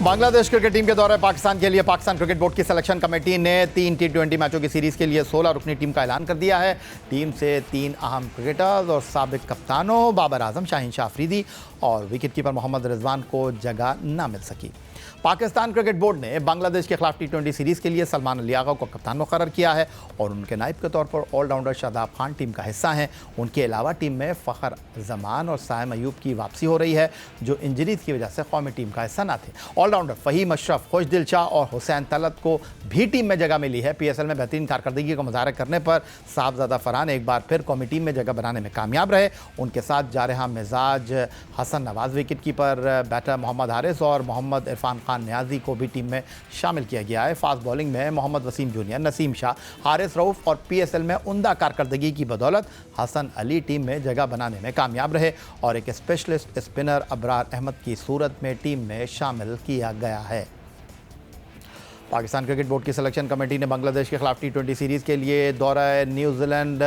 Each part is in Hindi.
बांग्लादेश क्रिकेट टीम के दौरे पाकिस्तान के लिए पाकिस्तान क्रिकेट बोर्ड की सिलेक्शन कमेटी ने 3 T20 मैचों की सीरीज के लिए 16 रुकनी टीम का ऐलान कर दिया है। टीम से 3 अहम क्रिकेटर्स और साबिक कप्तानों बाबर आजम, शाहीन शाह अफरीदी और विकेटकीपर मोहम्मद रिजवान को जगह न मिल सकी। पाकिस्तान क्रिकेट बोर्ड ने बांग्लादेश के खिलाफ T20 सीरीज के लिए सलमान अली आगा को कप्तान मुकर्रर किया है और उनके नायब के तौर पर ऑलराउंडर शादाब खान टीम का हिस्सा हैं। उनके अलावा टीम में फ़खर जमान और साइम अयूब की वापसी हो रही है, जो इंजरीज की वजह से कौमी टीम का हिस्सा न थे। ऑलराउंडर फ़हीम अशरफ, खुशदिल शाह और हुसैन तलत को भी टीम में जगह मिली है। PSL में बेहतरीन कारकर्दगी का मुजाहरा करने पर साहबजादा फरहान एक बार फिर कौमी टीम में जगह बनाने में कामयाब रहे। उनके साथ जारहा मिजाज हसन नवाज, विकेटकीपर बैटर मोहम्मद हारिस और मोहम्मद इरफान खान न्याजी को भी टीम में शामिल किया गया है। फास्ट बॉलिंग में मोहम्मद वसीम जूनियर, नसीम शाह, हारिस रऊफ और PSL में उम्दा कारकर्दगी की बदौलत हसन अली टीम में जगह बनाने में कामयाब रहे और एक स्पेशलिस्ट स्पिनर अबरार अहमद की सूरत में टीम में शामिल किया गया है। पाकिस्तान क्रिकेट बोर्ड की सिलेक्शन कमेटी ने बांग्लादेश के खिलाफ T20 सीरीज़ के लिए दौरा न्यूजीलैंड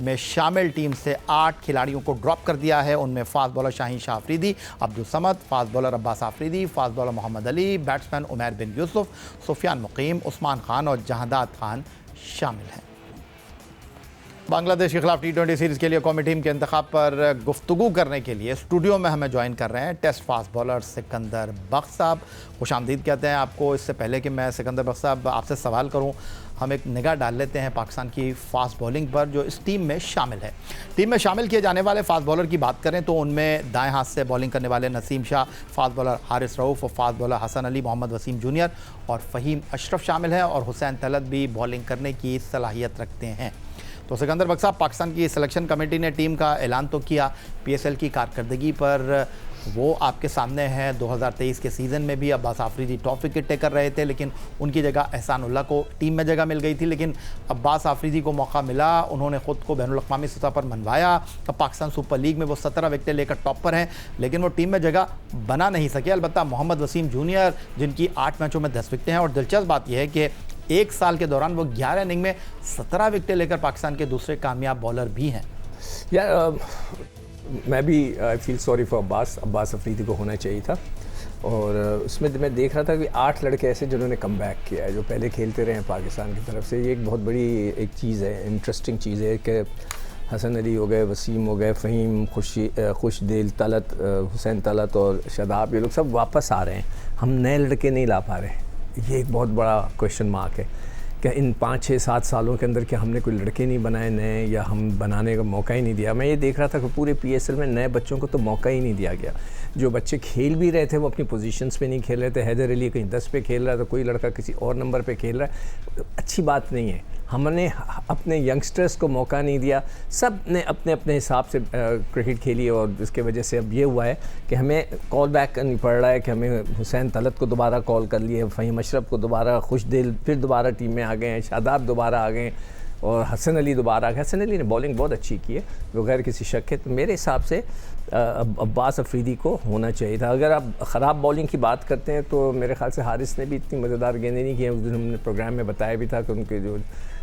में शामिल टीम से 8 खिलाड़ियों को ड्रॉप कर दिया है। उनमें fast bowler Shaheen Shah Afridi, Abdul Samad, fast bowler Abbas Afridi, fast bowler Mohammad Ali, batsman Umair bin Yousuf, Sufiyan Muqeem, Usman Khan और जहादात खान शामिल हैं। बांग्लादेश के खिलाफ T20 सीरीज़ के लिए कौमी टीम के इंतखाब पर गुफ्तगू करने के लिए स्टूडियो में हमें ज्वाइन कर रहे हैं टेस्ट फास्ट बॉलर सिकंदर बख्श साहब। खुशामदीद कहते हैं आपको। इससे पहले कि मैं सिकंदर बख्श साहब आपसे सवाल करूं, हम एक निगाह डाल लेते हैं पाकिस्तान की फास्ट बॉलिंग पर जो इस टीम में शामिल है। टीम में शामिल किए जाने वाले फास्ट बॉलर की बात करें तो उनमें दाएं हाथ से बॉलिंग करने वाले नसीम शाह, फास्ट बॉलर हारिस रऊफ और fast bowler Hasan Ali, Mohammad Wasim junior और फ़हीम अशरफ शामिल हैं और हुसैन तलत भी बॉलिंग करने की सलाहियत रखते हैं। तो सिकंदर बख्श साहब, पाकिस्तान की सिलेक्शन कमेटी ने टीम का ऐलान तो किया, PSL की कारकर्दगी पर वो आपके सामने है। 2023 के सीज़न में भी Abbas Afridi top wicket taker रहे थे, लेकिन उनकी जगह एहसानुल्लाह को टीम में जगह मिल गई थी। लेकिन अब्बास आफरीदी को मौका मिला, उन्होंने ख़ुद को बैनुल अक़वामी सतह पर मनवाया। अब पाकिस्तान सुपर लीग में वो 17 विकेटें लेकर टॉप पर हैं, लेकिन वो टीम में जगह बना नहीं सके। अलबत्ता मोहम्मद वसीम जूनियर, जिनकी 8 मैचों में 10 विकेटें हैं, और दिलचस्प बात यह है कि एक साल के दौरान वो 11 इनिंग में 17 विकेटें लेकर पाकिस्तान के दूसरे कामयाब बॉलर भी हैं। मैं भी I feel sorry for Abbas Afridi को होना चाहिए था। और उसमें मैं देख रहा था कि 8 लड़के ऐसे जिन्होंने कम बैक किया है, जो पहले खेलते रहे हैं पाकिस्तान की तरफ से। ये एक बहुत बड़ी एक चीज़ है, इंटरेस्टिंग चीज़ है कि हसन अली हो गए, वसीम हो गए, फ़हीम, खुशदिल, तलत, हुसैन तलत और शादाब, ये लोग सब वापस आ रहे हैं। हम नए लड़के नहीं ला पा रहे। ये एक बहुत बड़ा क्वेश्चन मार्क है कि इन 5, 6, 7 सालों के अंदर क्या हमने कोई लड़के नहीं बनाए नए, या हम बनाने का मौका ही नहीं दिया। मैं ये देख रहा था कि पूरे PSL में नए बच्चों को तो मौका ही नहीं दिया गया। जो बच्चे खेल भी रहे थे वो अपनी पोजीशंस पे नहीं खेल रहे थे। हैदर अली कहीं 10 पे खेल रहा था, कोई लड़का किसी और नंबर पे खेल रहा है। अच्छी बात नहीं है। हमने अपने यंगस्टर्स को मौका नहीं दिया। सब ने अपने अपने हिसाब से क्रिकेट खेली और इसके वजह से अब ये हुआ है कि हमें कॉल बैक करनी पड़ रहा है कि हमें हुसैन तलत को दोबारा कॉल कर लिए, फ़हीम अशरफ को दोबारा, खुशदिल फिर दोबारा टीम में आ गए हैं, शादाब दोबारा आ गए और हसन अली दोबारा आ गए। हसन अली ने बॉलिंग बहुत अच्छी की है बगैर किसी शक है। तो मेरे हिसाब से अब्बास अफरीदी को होना चाहिए था। अगर आप ख़राब बॉलिंग की बात करते हैं तो मेरे ख्याल से हारिस ने भी इतनी मज़ेदार गेंदें नहीं की हैं। उस दिन हमने प्रोग्राम में बताया भी था कि उनके जो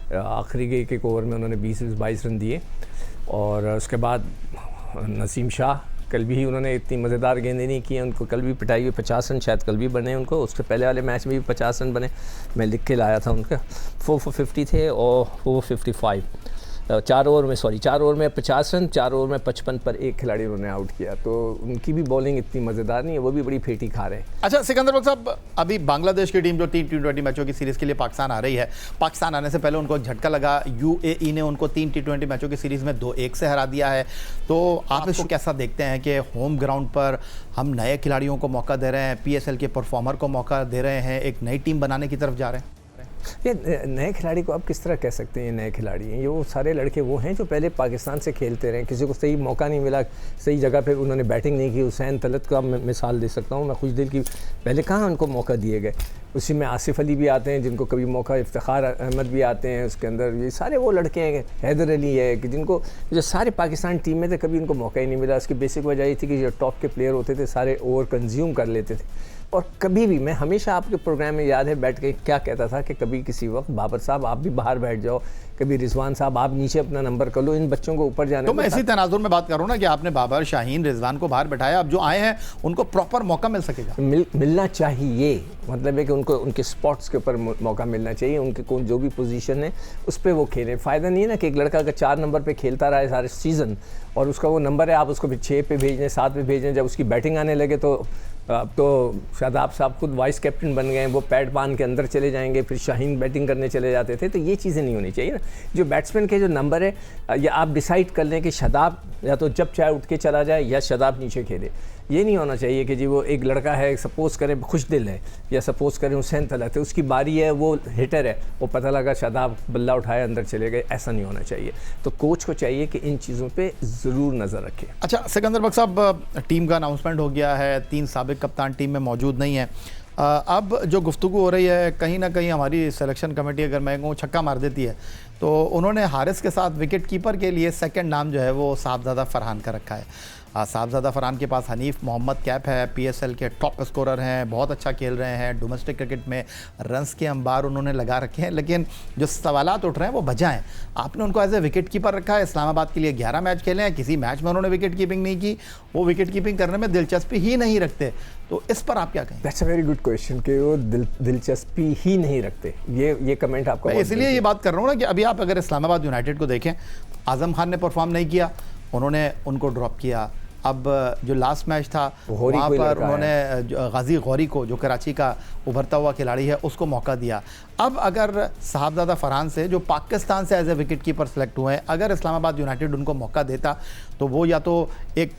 आखिरी एक ओवर में उन्होंने 20-22 रन दिए। और उसके बाद नसीम शाह, कल भी उन्होंने इतनी मज़ेदार गेंदें नहीं की हैं। उनको कल भी पिटाई हुई 50 रन शायद कल भी बने उनको। उसके पहले वाले मैच में भी 50 रन बने, मैं लिख के लाया था उनका। 4 for 50 थे और 4 for 55। 4 ओवर में 50 रन, 4 ओवर में 55 पर एक खिलाड़ी उन्होंने आउट किया। तो उनकी भी बॉलिंग इतनी मज़ेदार नहीं है, वो भी बड़ी फेटी खा रहे हैं। अच्छा सिकंदर बख्श साहब, अभी बांग्लादेश की टीम जो T20 मैचों की सीरीज़ के लिए पाकिस्तान आ रही है, पाकिस्तान आने से पहले उनको एक झटका लगा। UAE ने उनको 3 T20 मैचों की सीरीज़ में 2-1 से हरा दिया है। तो आप इसको कैसा देखते हैं कि होम ग्राउंड पर हम नए खिलाड़ियों को मौका दे रहे हैं, PSL के परफॉर्मर को मौका दे रहे हैं, एक नई टीम बनाने की तरफ जा रहे हैं? ये नए खिलाड़ी को आप किस तरह कह सकते हैं ये नए खिलाड़ी हैं? ये वो सारे लड़के वो हैं जो पहले पाकिस्तान से खेलते रहे। किसी को सही मौका नहीं मिला, सही जगह पे उन्होंने बैटिंग नहीं की। हुसैन तलत का मैं मिसाल दे सकता हूँ, मैं खुशदिल की, पहले कहाँ उनको मौका दिए गए। उसी में आसिफ अली भी आते हैं जिनको कभी मौका, इफ्तिखार अहमद भी आते हैं उसके अंदर। ये सारे वो लड़के हैं, हैदर अली है, कि जिनको जो सारे पाकिस्तान टीम में थे कभी उनको मौका ही नहीं मिला। इसकी बेसिक वजह ये थी कि जो टॉप के प्लेयर होते थे सारे ओवर कंज्यूम कर लेते थे। और कभी भी, मैं हमेशा आपके प्रोग्राम में याद है बैठ के क्या कहता था कि कभी किसी वक्त बाबर साहब आप भी बाहर बैठ जाओ, कभी रिजवान साहब आप नीचे अपना नंबर कर लो, इन बच्चों को ऊपर जाने तो मैं इसी तनाजुर में बात करूँ ना कि आपने बाबर, शाहीन, रिजवान को बाहर बैठाया, अब जो आए हैं उनको प्रॉपर मौका मिल सकेगा। मिलना चाहिए, मतलब है कि उनको उनके स्पॉट्स के ऊपर मौका मिलना चाहिए, उनके कौन जो भी पोजीशन है उस पर वो खेलें। फ़ायदा नहीं है ना कि एक लड़का अगर 4 नंबर पे खेलता रहा है सारे सीज़न और उसका वो नंबर है, आप उसको फिर 6 पे भेजें, 7 पे भेजें, जब उसकी बैटिंग आने लगे तो अब तो शादाब साहब खुद वाइस कैप्टन बन गए हैं, वो पैड बांध के अंदर चले जाएंगे, फिर शाहीन बैटिंग करने चले जाते थे। तो ये चीज़ें नहीं होनी चाहिए ना। जो बैट्समैन के जो नंबर है, या आप डिसाइड कर लें कि शादाब या तो जब चाहे उठ के चला जाए या शादाब नीचे खेले। ये नहीं होना चाहिए कि जी वो एक लड़का है, सपोज़ करें खुश दिल है या सपोज़ करें हुसैन तलत है, उसकी बारी है, वो हिटर है, वो पता लगा शादाब बल्ला उठाया अंदर चले गए, ऐसा नहीं होना चाहिए। तो कोच को चाहिए कि इन चीज़ों पे ज़रूर नज़र रखें। अच्छा सिकंदर बख्श साहब, टीम का अनाउंसमेंट हो गया है, 3 साबिक कप्तान टीम में मौजूद नहीं है। अब जो गुफ्तगू हो रही है, कहीं ना कहीं हमारी सिलेक्शन कमेटी अगर मैं कहूँ छक्का मार देती है, तो उन्होंने हारिस के साथ विकेट कीपर के लिए सेकंड नाम जो है वो साहबजादा फरहान का रखा है। साहबजादा फरहान के पास हनीफ मोहम्मद कैप है, पीएसएल के टॉप स्कोरर हैं, बहुत अच्छा खेल रहे हैं, डोमेस्टिक क्रिकेट में रन्स के अंबार उन्होंने लगा रखे हैं। लेकिन जो सवालात उठ रहे हैं वो वजह हैं, आपने उनको एज ए विकेट कीपर रखा है, इस्लामाबाद के लिए 11 मैच खेले हैं, किसी मैच में उन्होंने विकेट कीपिंग नहीं की, वो विकेट कीपिंग करने में दिलचस्पी ही नहीं रखते। तो इस पर आप क्या कहें? That's a very good question कि वो दिलचस्पी ही नहीं रखते। ये कमेंट आपको, इसलिए ये बात कर रहा हूँ ना कि अभी आप अगर इस्लामाबाद यूनाइटेड को देखें, आजम खान ने परफॉर्म नहीं किया, उन्होंने उनको ड्रॉप किया। अब जो लास्ट मैच था वहाँ पर उन्होंने गाजी गौरी को, जो कराची का उभरता हुआ खिलाड़ी है, उसको मौका दिया। अब अगर साहबजादा फरहान से, जो पाकिस्तान से as a wicket keeper select हुए हैं, अगर इस्लामाबाद यूनाइटेड उनको मौका देता तो वो या तो एक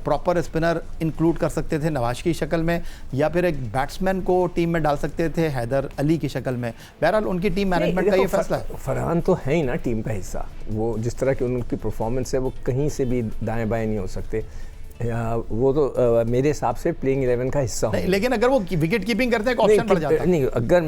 प्रॉपर स्पिनर इंक्लूड कर सकते थे नवाज की शक्ल में, या फिर एक बैट्समैन को टीम में डाल सकते थे हैदर अली की शक्ल में। बहरहाल उनकी टीम मैनेजमेंट का ये फैसला है। फरहान तो है ही ना टीम का हिस्सा, वो जिस तरह की उनकी परफॉर्मेंस है वो कहीं से भी दाएं बाएं नहीं हो सकते। वो तो मेरे हिसाब से प्लेइंग 11 का हिस्सा नहीं, लेकिन अगर वो विकेट कीपिंग करते हैं एक ऑप्शन पड़ जाता है। नहीं, अगर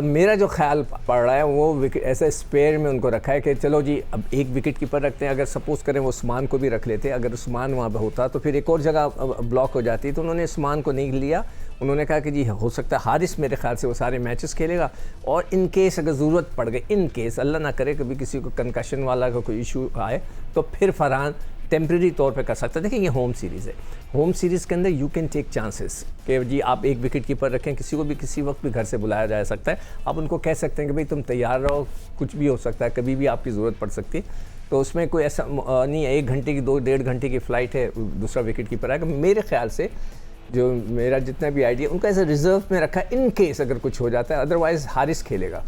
मेरा जो ख्याल पड़ रहा है वो ऐसा स्पेयर में उनको रखा है कि चलो जी अब एक विकेट कीपर रखते हैं। अगर सपोज करें वो उस्मान को भी रख लेते, अगर उस्मान वहाँ पर होता तो फिर एक और जगह ब्लॉक हो जाती। तो उन्होंने उस्मान को नहीं लिया, उन्होंने कहा कि जी हो सकता है हारिस मेरे ख्याल से वो सारे मैचेस खेलेगा, और इन केस अगर ज़रूरत पड़ गई, इन केस अल्लाह ना करे कभी किसी को कंकशन वाला का कोई इशू आए, तो फिर फरहान टेम्प्रेरी तौर पे कर सकता है। देखिए ये होम सीरीज़ है, होम सीरीज़ के अंदर यू कैन टेक चांसेस कि जी आप एक विकेट कीपर रखें, किसी को भी किसी वक्त भी घर से बुलाया जा सकता है। आप उनको कह सकते हैं कि भाई तुम तैयार रहो, कुछ भी हो सकता है, कभी भी आपकी ज़रूरत पड़ सकती है। तो उसमें कोई ऐसा नहीं है 1 घंटे की 2-1.5 घंटे की फ़्लाइट है, दूसरा विकेट कीपर आएगा। मेरे ख्याल से जो मेरा जितना भी आइडिया उनका ऐसा रिजर्व में रखा है इन केस अगर कुछ हो जाता है, अदरवाइज़ हारिस खेलेगा।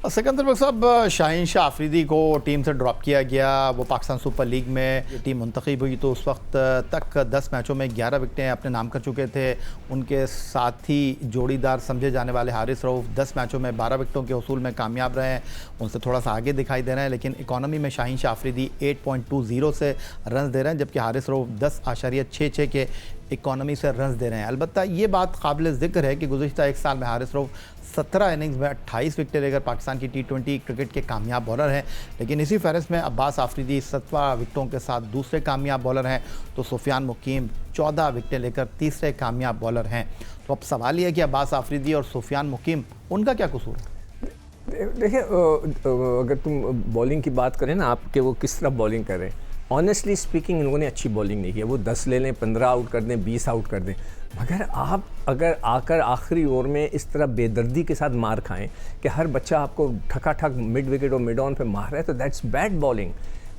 सिकंदर बख्श साहब, शाहीन शाह अफरीदी को टीम से ड्रॉप किया गया, वो पाकिस्तान सुपर लीग में टीम मुंतखब हुई तो उस वक्त तक 10 मैचों में 11 विकेटें अपने नाम कर चुके थे। उनके साथ ही जोड़ीदार समझे जाने वाले हारिस रऊफ़ 10 मैचों में 12 विकेटों के उसूल में कामयाब रहे हैं, उनसे थोड़ा सा आगे दिखाई दे रहे हैं। लेकिन इकॉनमी में शाहीन शाह अफरीदी 8.20 से रन दे रहे हैं, जबकि हारिस रऊफ़ 10.66 के इकॉनमी से रन दे रहे हैं। अलबत्ता ये बात काबिल ज़िक्र है कि गुज़िश्ता 1 साल में हारिस रऊफ़ 17 इनिंग्स में 28 विकेटें लेकर पाकिस्तान की T20 क्रिकेट के कामयाब बॉलर हैं। लेकिन इसी फहरिस्त में अब्बास आफरीदी 17 विकेटों के साथ दूसरे कामयाब बॉलर हैं, तो सुफियान मुकीम 14 विकेटें लेकर तीसरे कामयाब बॉलर हैं। तो अब सवाल ये है कि अब्बास आफरीदी और सुफियान मुकीम, उनका क्या कसूर है? देखिए अगर तुम बॉलिंग की बात करें ना, आपके वो किस तरह बॉलिंग कर रहे हैं, ऑनेस्टली स्पीकिंग इन लोगों ने अच्छी बॉलिंग नहीं की। वो 10 ले लें, 15 आउट कर दें, 20 आउट कर दें, मगर आप अगर आकर आखिरी ओवर में इस तरह बेदर्दी के साथ मार खाएं कि हर बच्चा आपको ठका मिड विकेट और मिड ऑन पे मार रहा है, तो दैट्स बैड बॉलिंग।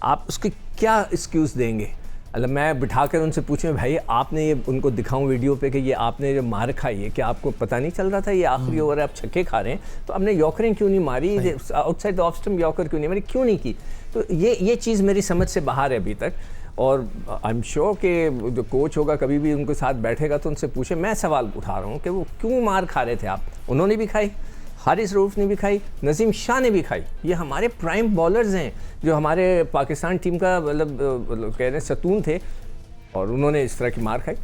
आप उसकी क्या एक्सक्यूज़ देंगे? मतलब मैं बिठा कर उनसे पूछूं भाई आपने ये, उनको दिखाऊं वीडियो पे कि ये आपने जो मार खाई है, क्या आपको पता नहीं चल रहा था ये आखिरी ओवर है, आप छक्के खा रहे हैं, तो आपने यॉकरिंग क्यों नहीं मारी, outside the off stump yorker क्यों नहीं मारी, क्यों नहीं की? तो ये चीज़ मेरी समझ से बाहर है अभी तक। और आई एम श्योर कि जो कोच होगा कभी भी उनके साथ बैठेगा तो उनसे पूछे। मैं सवाल उठा रहा हूँ कि वो क्यों मार खा रहे थे आप? उन्होंने भी खाई, हारिस रऊफ़ ने भी खाई, नज़ीम शाह ने भी खाई। ये हमारे प्राइम बॉलर्स हैं जो हमारे पाकिस्तान टीम का मतलब कह रहे हैं सतून थे, और उन्होंने इस तरह की मार खाई।